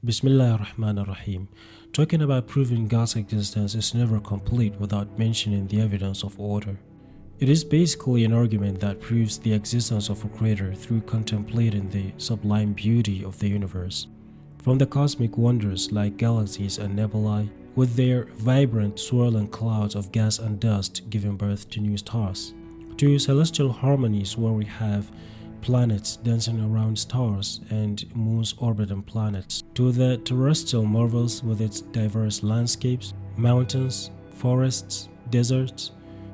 Bismillah ar-Rahman ar-Rahim. Talking about proving God's existence is never complete without mentioning the evidence of order. It is basically an argument that proves the existence of a creator through contemplating the sublime beauty of the universe. From the cosmic wonders like galaxies and nebulae, with their vibrant swirling clouds of gas and dust giving birth to new stars, to celestial harmonies where we have planets dancing around stars and moons orbiting planets, to the terrestrial marvels with its diverse landscapes, mountains, forests, deserts,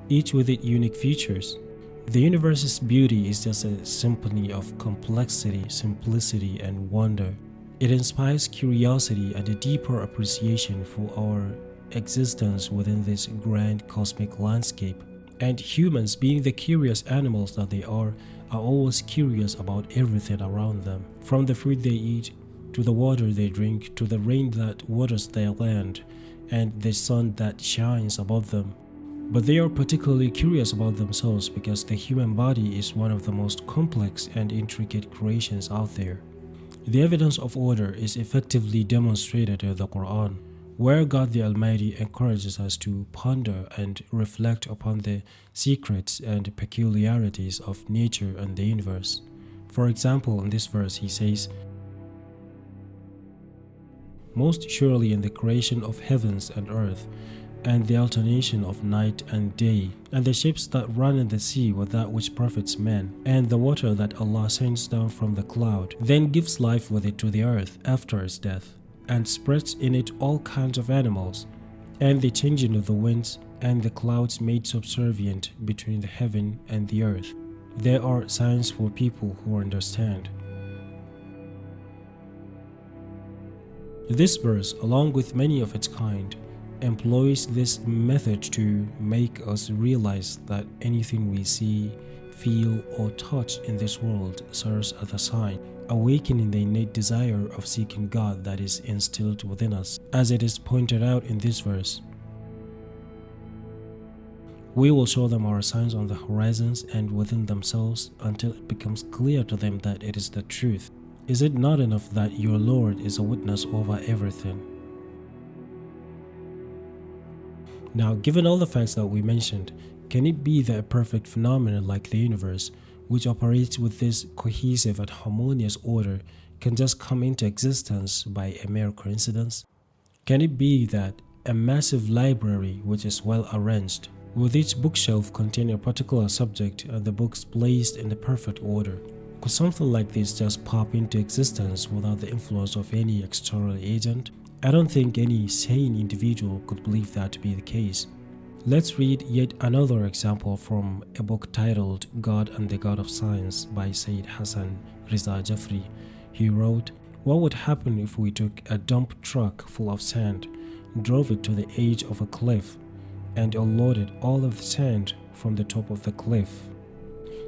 each with its unique features. The universe's beauty is just a symphony of complexity, simplicity, and wonder. It inspires curiosity and a deeper appreciation for our existence within this grand cosmic landscape. And humans, being the curious animals that they are always curious about everything around them. From the food they eat, to the water they drink, to the rain that waters their land, and the sun that shines above them. But they are particularly curious about themselves because the human body is one of the most complex and intricate creations out there. The evidence of order is effectively demonstrated in the Quran, where God the Almighty encourages us to ponder and reflect upon the secrets and peculiarities of nature and the universe. For example, in this verse he says, "Most surely in the creation of heavens and earth, and the alternation of night and day, and the ships that run in the sea with that which profits men, and the water that Allah sends down from the cloud, then gives life with it to the earth after its death, and spreads in it all kinds of animals, and the changing of the winds, and the clouds made subservient between the heaven and the earth. There are signs for people who understand." This verse, along with many of its kind, employs this method to make us realize that anything we see, feel, or touch in this world serves as a sign, awakening the innate desire of seeking God that is instilled within us, as it is pointed out in this verse. We will show them our signs on the horizons and within themselves until it becomes clear to them that it is the truth. Is it not enough that your Lord is a witness over everything? Now, given all the facts that we mentioned, can it be that a perfect phenomenon like the universe, which operates with this cohesive and harmonious order, can just come into existence by a mere coincidence? Can it be that a massive library which is well arranged, with each bookshelf containing a particular subject and the books placed in the perfect order, could something like this just pop into existence without the influence of any external agent? I don't think any sane individual could believe that to be the case. Let's read yet another example from a book titled God and the God of Science by Sayyid Hassan Riza Jafri. He wrote, "What would happen if we took a dump truck full of sand, drove it to the edge of a cliff, and unloaded all of the sand from the top of the cliff?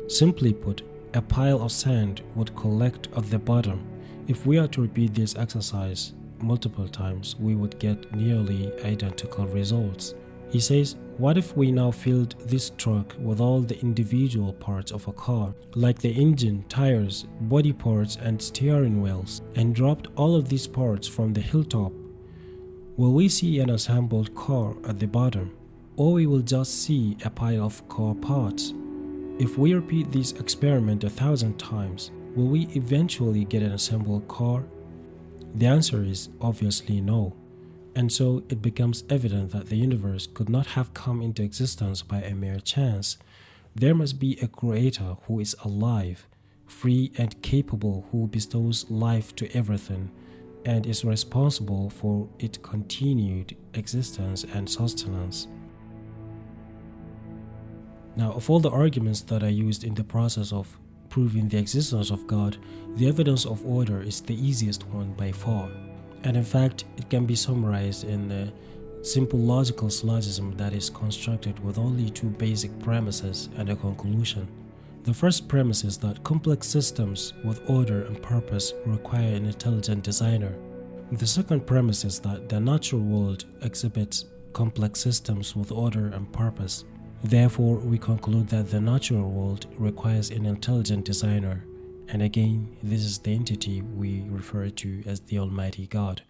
Simply put, a pile of sand would collect at the bottom. If we are to repeat this exercise multiple times, we would get nearly identical results." He says, what if we now filled this truck with all the individual parts of a car, like the engine, tires, body parts, and steering wheels, and dropped all of these parts from the hilltop? Will we see an assembled car at the bottom, or we will just see a pile of car parts? If we repeat this experiment 1,000 times, will we eventually get an assembled car? The answer is obviously no. And so it becomes evident that the universe could not have come into existence by a mere chance. There must be a creator who is alive, free and capable, who bestows life to everything and is responsible for its continued existence and sustenance. Now, of all the arguments that I used in the process of proving the existence of God, the evidence of order is the easiest one by far. And in fact, it can be summarized in a simple logical syllogism that is constructed with only two basic premises and a conclusion. The first premise is that complex systems with order and purpose require an intelligent designer. The second premise is that the natural world exhibits complex systems with order and purpose. Therefore, we conclude that the natural world requires an intelligent designer, And again, this is the entity we refer to as the Almighty God,